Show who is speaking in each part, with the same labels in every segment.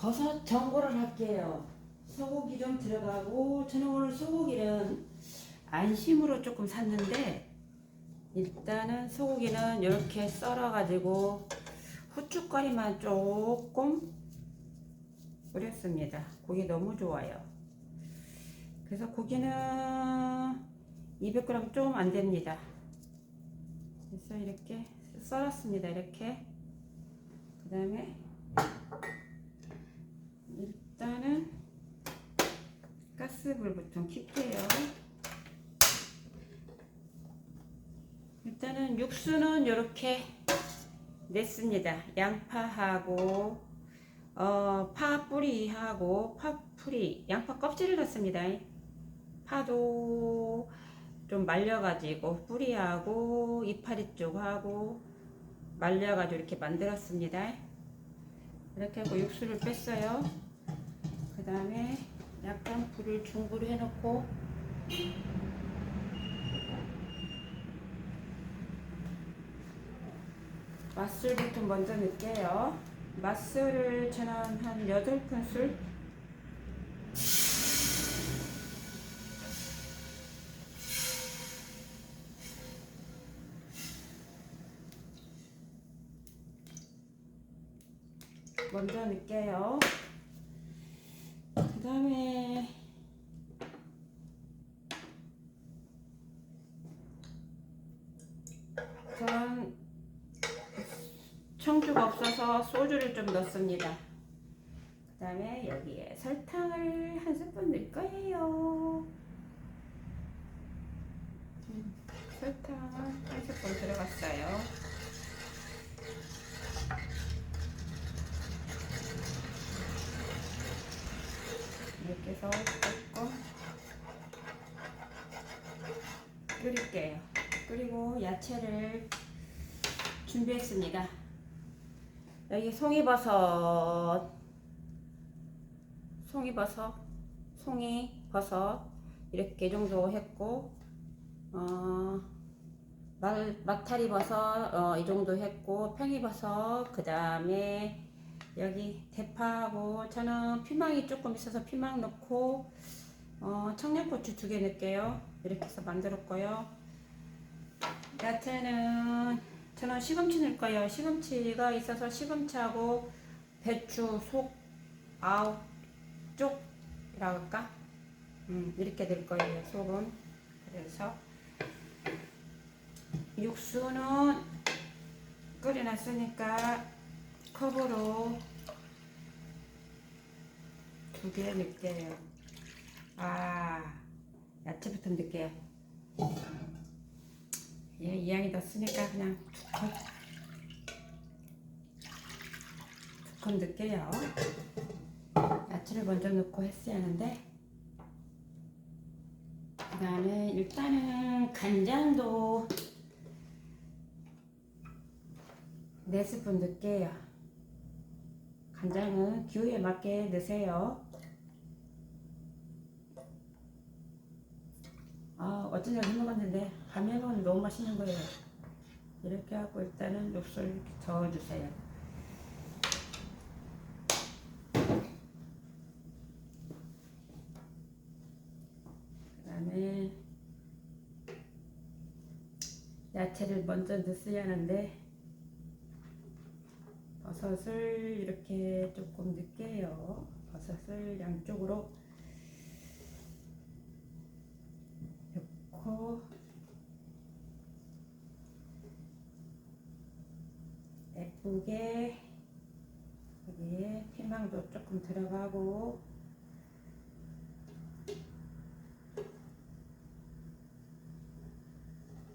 Speaker 1: 버섯 전골을 할게요. 소고기 좀 들어가고, 저는 오늘 소고기는 안심으로 조금 샀는데, 일단은 소고기는 이렇게 썰어가지고 후춧가루만 조금 뿌렸습니다. 고기 너무 좋아요. 그래서 고기는 200g 좀 안 됩니다. 그래서 이렇게 썰었습니다. 이렇게. 그 다음에 일단은 가스불부터 킬게요. 일단은 육수는 이렇게 냈습니다. 양파하고 파뿌리하고 파뿌리, 양파 껍질을 넣습니다. 파도 좀 말려가지고 뿌리하고 이파리 쪽하고 말려가지고 이렇게 만들었습니다. 이렇게 하고 육수를 뺐어요. 그 다음에 약간 불을 중불로 해놓고 맛술부터 먼저 넣을게요. 맛술을 저는 한 8큰술 먼저 넣을게요. 그 다음에 저는 청주가 없어서 소주를 좀 넣습니다. 그 다음에 여기에 설탕을 한 스푼 넣을 거예요. 설탕 한 스푼 들어갔어요. 이렇게 해서 조금 끓일게요. 그리고 야채를 준비했습니다. 여기 송이버섯 이렇게 정도 했고, 마타리버섯 이 정도 했고, 팽이버섯, 그 다음에 여기 대파하고, 저는 피망이 조금 있어서 피망 넣고, 청양고추 2개 넣을게요. 이렇게 해서 만들었고요. 야채는 저는 시금치 넣을 거예요. 시금치가 있어서 시금치하고 배추 속 9쪽이라고 할까? 이렇게 넣을 거예요. 속은. 그래서 육수는 끓여놨으니까 컵으로 2개 넣을게요. 야채부터 넣을게요. 예, 이왕이 넣었으니까 그냥 2컵 넣을게요. 야채를 먼저 넣고 했어야 하는데, 그 다음에 일단은 간장도 4스푼 넣을게요. 간장은 기호에 맞게 넣으세요. 어쩐 날 해먹었는데 밤에 해먹으면 너무 맛있는 거예요. 이렇게 하고 일단은 육수를 이렇게 저어주세요. 그 다음에 야채를 먼저 넣어야 하는데, 버섯을 이렇게 조금 넣을게요. 버섯을 양쪽으로 넣고, 예쁘게 여기에 피망도 조금 들어가고,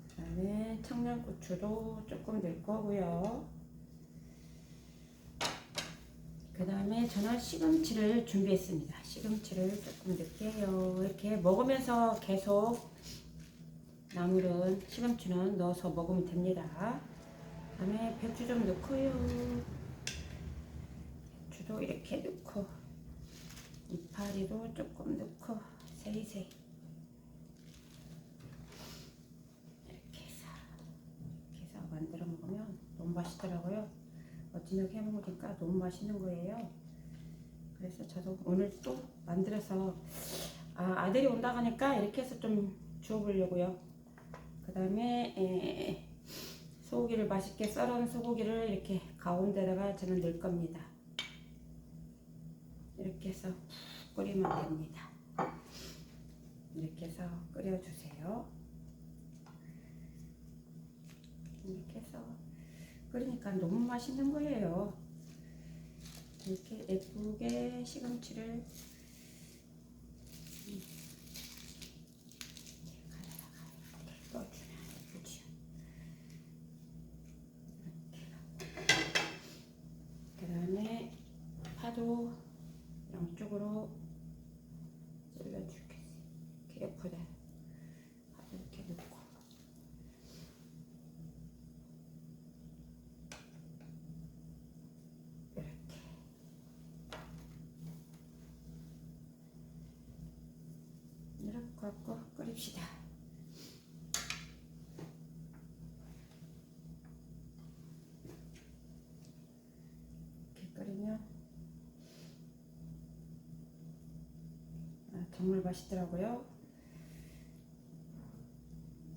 Speaker 1: 그다음에 청양고추도 조금 넣을 거고요. 그 다음에 저는 시금치를 준비했습니다. 시금치를 조금 넣을게요. 이렇게 먹으면서 계속 나물은 시금치는 넣어서 먹으면 됩니다. 그 다음에 배추 좀 넣고요. 배추도 이렇게 넣고, 이파리도 조금 넣고, 세이세이 이렇게 해서 만들어 먹으면 너무 맛있더라고요. 어찌나 해먹으니까 너무 맛있는 거예요. 그래서 저도 오늘 또 만들어서 아들이 온다고 하니까 이렇게 해서 좀 주워보려고요. 그 다음에 소고기를 맛있게 썰은 소고기를 이렇게 가운데다가 저는 넣을 겁니다. 이렇게 해서 푹 끓이면 됩니다. 이렇게 해서 끓여주세요. 이렇게 해서 끓이니까 너무 맛있는 거예요. 이렇게 예쁘게 시금치를 넣어주면 예쁘지요. 그 다음에 파도 양쪽으로 찔러주겠어요. 이렇게 옆으로 파도 이렇게 넣고 이렇게 갖고 끓입시다. 이렇게 끓이면 정말 맛있더라고요.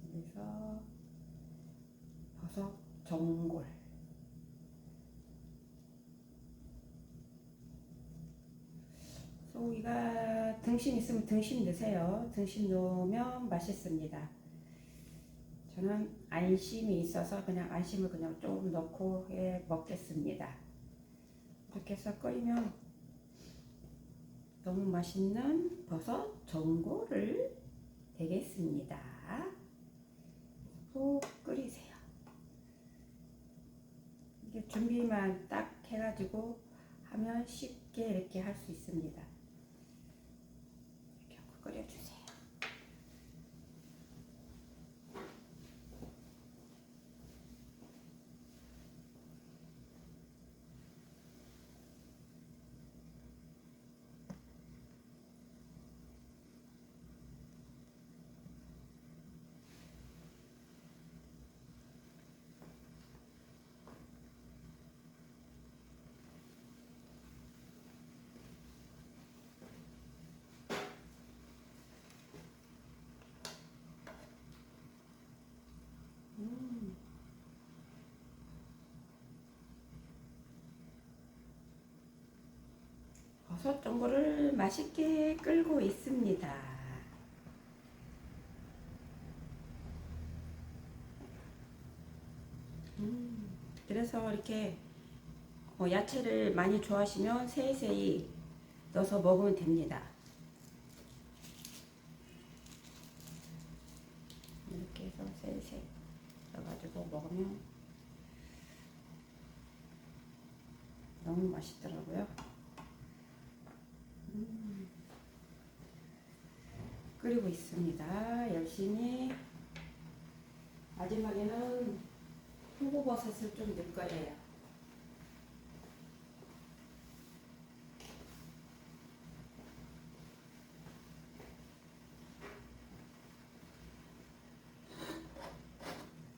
Speaker 1: 그래서 버섯 전골 소고기가 등심 있으면 등심 넣으세요. 등심 넣으면 맛있습니다. 저는 안심이 있어서 그냥 안심을 그냥 조금 넣고 먹겠습니다. 이렇게 해서 끓이면 너무 맛있는 버섯 전골을 되겠습니다. 푹 끓이세요. 이게 준비만 딱 해가지고 하면 쉽게 이렇게 할 수 있습니다. 이렇게 하고 끓여주세요. 버섯 전골을 맛있게 끓고 있습니다. 그래서 이렇게 야채를 많이 좋아하시면 세이세이 넣어서 먹으면 됩니다. 이렇게 해서 세이세이 넣어가지고 먹으면 너무 맛있더라고요. 끓이고 있습니다. 열심히. 마지막에는 표고버섯을 좀 넣을 거예요.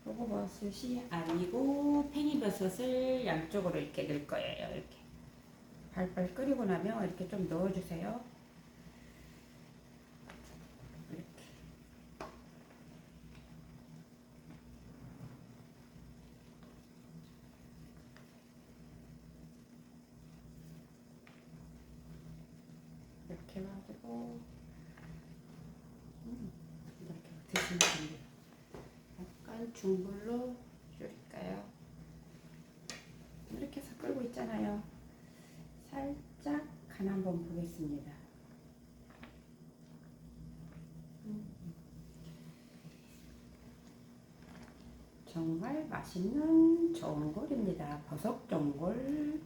Speaker 1: 표고버섯이 아니고 팽이버섯을 양쪽으로 이렇게 넣을 거예요. 이렇게 발발 끓이고 나면 이렇게 좀 넣어주세요. 이렇게 해가지고 이렇게 드시면 됩니다. 약간 중불로 줄일까요? 이렇게 해서 끓고 있잖아요. 살짝 간 한번 보겠습니다. 정말 맛있는 전골입니다. 버섯 전골.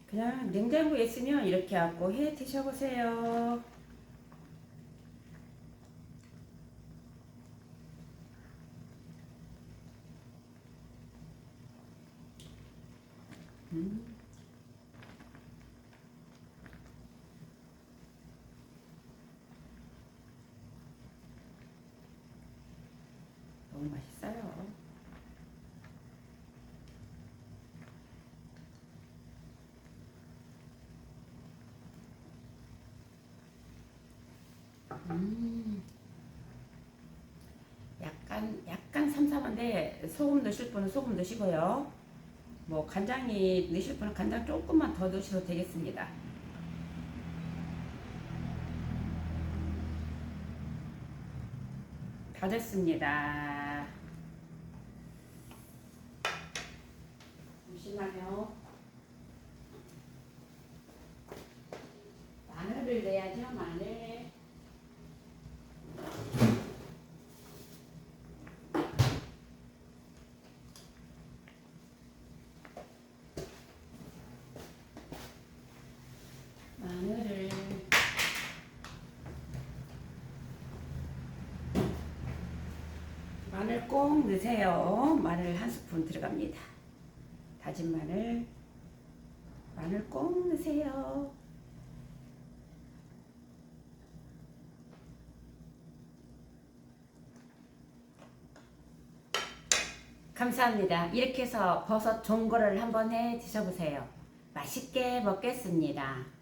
Speaker 1: 그냥 냉장고에 있으면 이렇게 하고 해 드셔보세요. 너무 맛있어요. 삼삼한데 소금 넣으실 분은 소금 넣으시고요. 뭐 간장이 넣으실 분은 간장 조금만 더 넣으셔도 되겠습니다. 다 됐습니다. 잠시만요. 마늘을 내야죠, 마늘. 마늘을 마늘 꼭 넣으세요. 마늘 한 스푼 들어갑니다. 다진 마늘, 마늘 꼭 넣으세요. 감사합니다. 이렇게 해서 버섯 전골을 한번 해 드셔보세요. 맛있게 먹겠습니다.